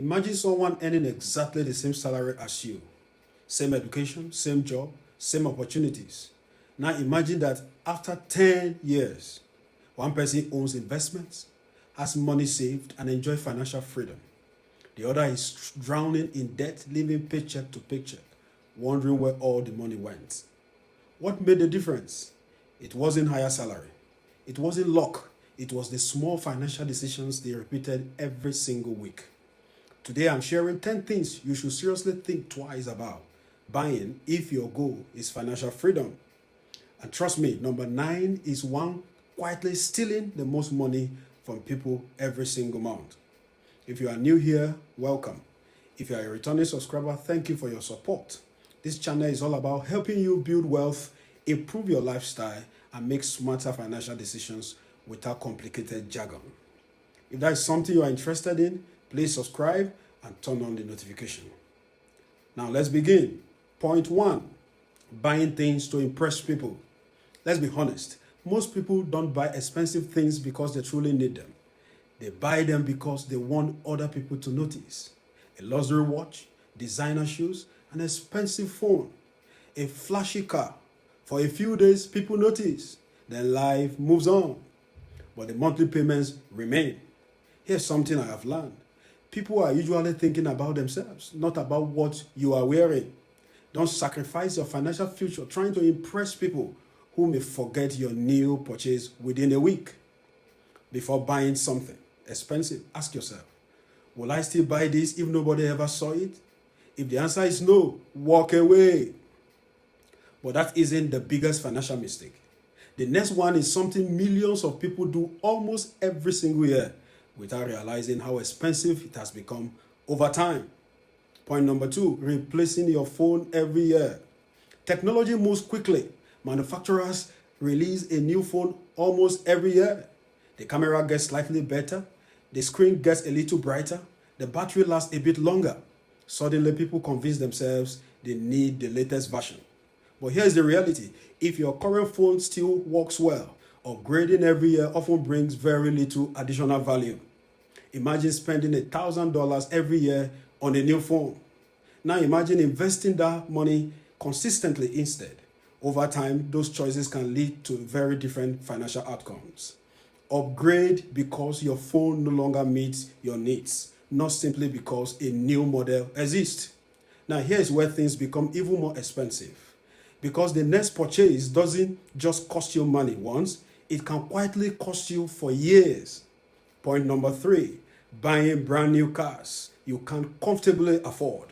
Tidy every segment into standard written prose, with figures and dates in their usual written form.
Imagine someone earning exactly the same salary as you. Same education, same job, same opportunities. Now imagine that after 10 years, one person owns investments, has money saved, and enjoys financial freedom. The other is drowning in debt, living paycheck to paycheck, wondering where all the money went. What made the difference? It wasn't higher salary. It wasn't luck. It was the small financial decisions they repeated every single week. Today I'm sharing 10 things you should seriously think twice about buying if your goal is financial freedom. And trust me, number 9 is one quietly stealing the most money from people every single month. If you are new here, welcome. If you are a returning subscriber, thank you for your support. This channel is all about helping you build wealth, improve your lifestyle, and make smarter financial decisions without complicated jargon. If that is something you are interested in, please subscribe and turn on the notification. Now let's begin. Point 1, buying things to impress people. Let's be honest, most people don't buy expensive things because they truly need them. They buy them because they want other people to notice. A luxury watch, designer shoes, an expensive phone, a flashy car. For a few days, people notice. Then life moves on. But the monthly payments remain. Here's something I have learned. People are usually thinking about themselves, not about what you are wearing. Don't sacrifice your financial future trying to impress people who may forget your new purchase within a week. Before buying something expensive, ask yourself, will I still buy this if nobody ever saw it? If the answer is no, walk away. But that isn't the biggest financial mistake. The next one is something millions of people do almost every single year without realizing how expensive it has become over time. Point number 2, replacing your phone every year. Technology moves quickly. Manufacturers release a new phone almost every year. The camera gets slightly better. The screen gets a little brighter. The battery lasts a bit longer. Suddenly, people convince themselves they need the latest version. But here's the reality. If your current phone still works well, upgrading every year often brings very little additional value. Imagine spending $1,000 every year on a new phone. Now imagine investing that money consistently instead. Over time, those choices can lead to very different financial outcomes. Upgrade because your phone no longer meets your needs, not simply because a new model exists. Now here's where things become even more expensive. Because the next purchase doesn't just cost you money once, it can quietly cost you for years. Point number 3, buying brand new cars you can comfortably afford.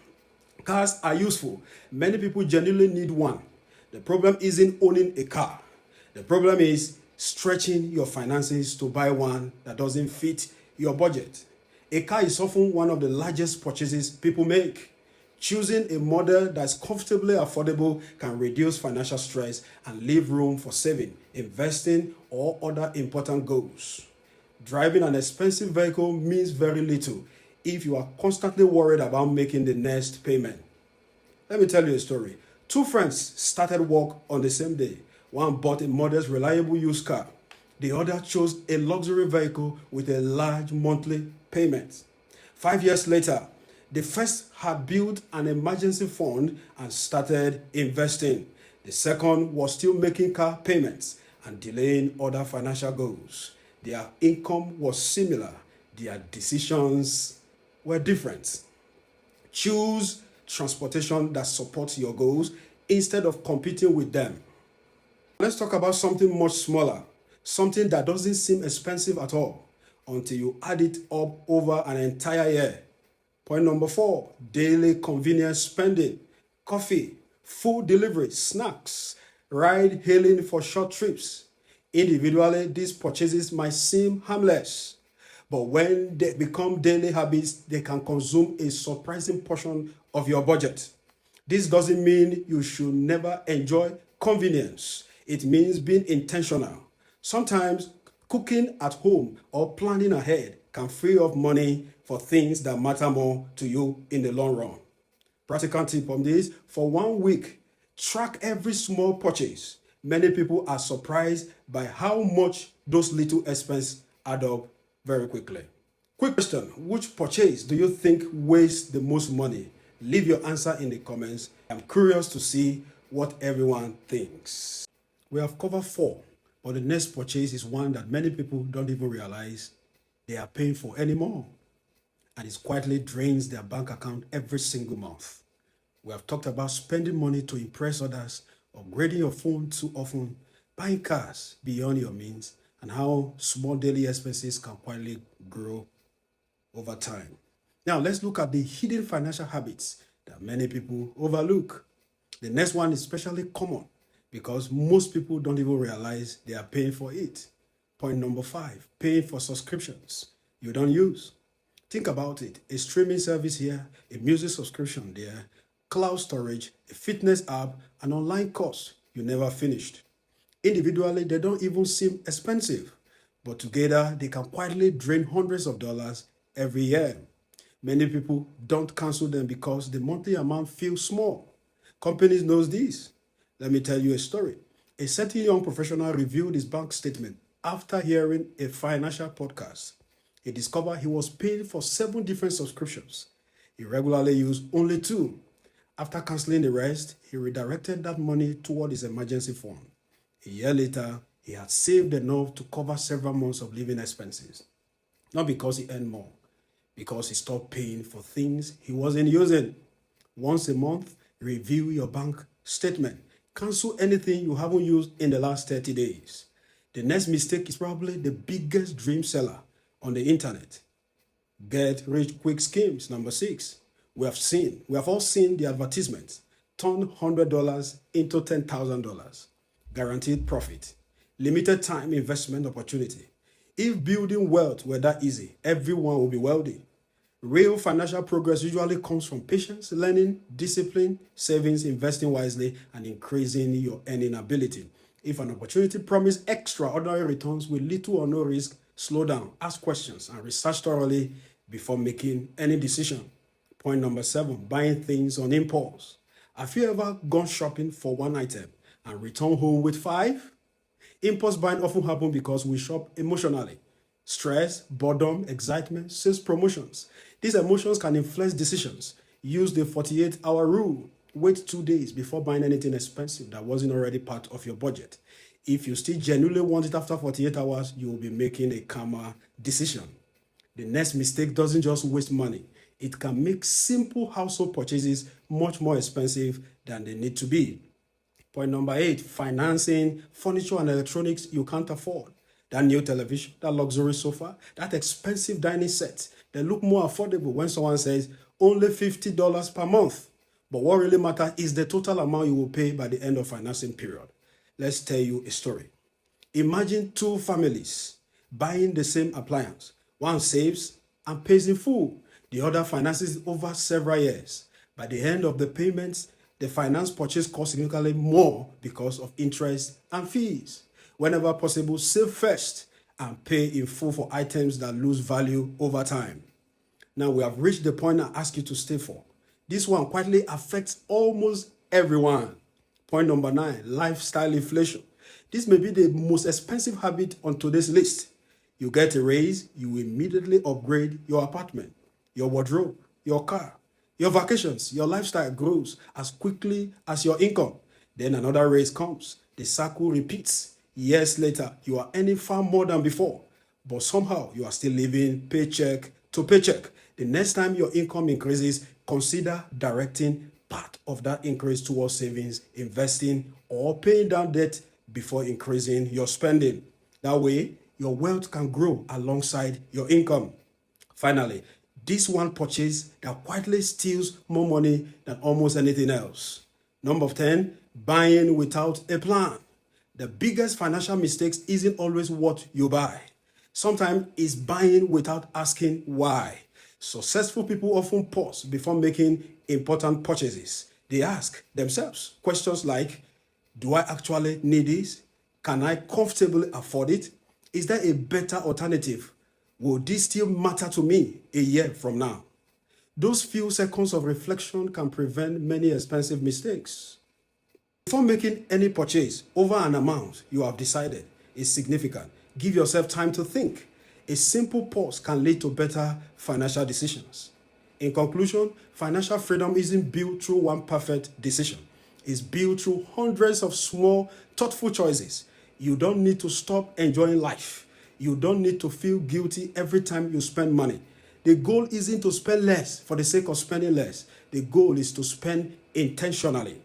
Cars are useful. Many people genuinely need one. The problem isn't owning a car. The problem is stretching your finances to buy one that doesn't fit your budget. A car is often one of the largest purchases people make. Choosing a model that's comfortably affordable can reduce financial stress and leave room for saving, investing, or other important goals. Driving an expensive vehicle means very little if you are constantly worried about making the next payment. Let me tell you a story. 2 friends started work on the same day. One bought a modest, reliable used car. The other chose a luxury vehicle with a large monthly payment. 5 years later, the first had built an emergency fund and started investing. The second was still making car payments and delaying other financial goals. Their income was similar. Their decisions were different. Choose transportation that supports your goals instead of competing with them. Let's talk about something much smaller, something that doesn't seem expensive at all until you add it up over an entire year. Point number 4, daily convenience spending. Coffee, food delivery, snacks, ride hailing for short trips. Individually, these purchases might seem harmless, but when they become daily habits, they can consume a surprising portion of your budget. This doesn't mean you should never enjoy convenience. It means being intentional. Sometimes cooking at home or planning ahead can free up money for things that matter more to you in the long run. Practical tip on this, for 1 week, track every small purchase. Many people are surprised by how much those little expenses add up very quickly. Quick question. Which purchase do you think wastes the most money? Leave your answer in the comments. I'm curious to see what everyone thinks. We have covered 4, but the next purchase is one that many people don't even realize they are paying for anymore, and it quietly drains their bank account every single month. We have talked about spending money to impress others, upgrading your phone too often, buying cars beyond your means, and how small daily expenses can quietly grow over time. Now, let's look at the hidden financial habits that many people overlook. The next one is especially common because most people don't even realize they are paying for it. Point number 5, paying for subscriptions you don't use. Think about it. A streaming service here, a music subscription there, cloud storage, a fitness app, an online course you never finished. Individually, they don't even seem expensive, but together they can quietly drain hundreds of dollars every year. Many people don't cancel them because the monthly amount feels small. Companies know this. Let me tell you a story. A certain young professional reviewed his bank statement after hearing a financial podcast. He discovered he was paying for 7 different subscriptions. He regularly used only 2. After canceling the rest, he redirected that money toward his emergency fund. A year later, he had saved enough to cover several months of living expenses. Not because he earned more, because he stopped paying for things he wasn't using. Once a month, review your bank statement. Cancel anything you haven't used in the last 30 days. The next mistake is probably the biggest dream seller on the internet. Get rich quick schemes. Number 6. We have all seen the advertisements. Turn $100 into $10,000. Guaranteed profit. Limited time investment opportunity. If building wealth were that easy, everyone would be wealthy. Real financial progress usually comes from patience, learning, discipline, savings, investing wisely, and increasing your earning ability. If an opportunity promises extraordinary returns with little or no risk, slow down, ask questions, and research thoroughly before making any decision. Point number 7, buying things on impulse. Have you ever gone shopping for one item and returned home with 5? Impulse buying often happens because we shop emotionally. Stress, boredom, excitement, sales promotions. These emotions can influence decisions. Use the 48-hour rule. Wait 2 days before buying anything expensive that wasn't already part of your budget. If you still genuinely want it after 48 hours, you will be making a calmer decision. The next mistake doesn't just waste money. It can make simple household purchases much more expensive than they need to be. Point number 8, financing furniture and electronics you can't afford. That new television, that luxury sofa, that expensive dining set, they look more affordable when someone says only $50 per month. But what really matters is the total amount you will pay by the end of financing period. Let's tell you a story. Imagine 2 families buying the same appliance. One saves and pays in full. The other finances over several years. By the end of the payments, the finance purchase costs significantly more because of interest and fees. Whenever possible, save first and pay in full for items that lose value over time. Now we have reached the point I ask you to stay for. This one quietly affects almost everyone. Point number 9, lifestyle inflation. This may be the most expensive habit on today's list. You get a raise, you immediately upgrade your apartment, your wardrobe, your car, your vacations. Your lifestyle grows as quickly as your income. Then another raise comes. The cycle repeats. Years later, you are earning far more than before, but somehow you are still living paycheck to paycheck. The next time your income increases, consider directing part of that increase towards savings, investing, or paying down debt before increasing your spending. That way, your wealth can grow alongside your income. Finally, this one purchase that quietly steals more money than almost anything else. Number 10, buying without a plan. The biggest financial mistakes isn't always what you buy. Sometimes it's buying without asking why. Successful people often pause before making important purchases. They ask themselves questions like, do I actually need this? Can I comfortably afford it? Is there a better alternative? Will this still matter to me a year from now? Those few seconds of reflection can prevent many expensive mistakes. Before making any purchase over an amount you have decided is significant, give yourself time to think. A simple pause can lead to better financial decisions. In conclusion, financial freedom isn't built through one perfect decision. It's built through hundreds of small, thoughtful choices. You don't need to stop enjoying life. You don't need to feel guilty every time you spend money. The goal isn't to spend less for the sake of spending less. The goal is to spend intentionally.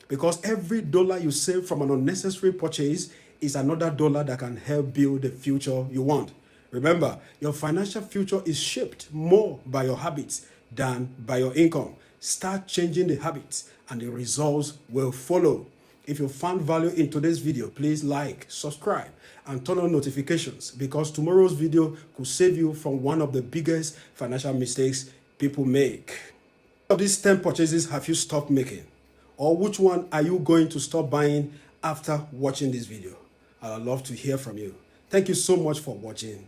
Because every dollar you save from an unnecessary purchase is another dollar that can help build the future you want. Remember, your financial future is shaped more by your habits than by your income. Start changing the habits and the results will follow. If you found value in today's video, please like, subscribe, and turn on notifications because tomorrow's video could save you from one of the biggest financial mistakes people make. Which of these 10 purchases have you stopped making? Or which one are you going to stop buying after watching this video? I'd love to hear from you. Thank you so much for watching.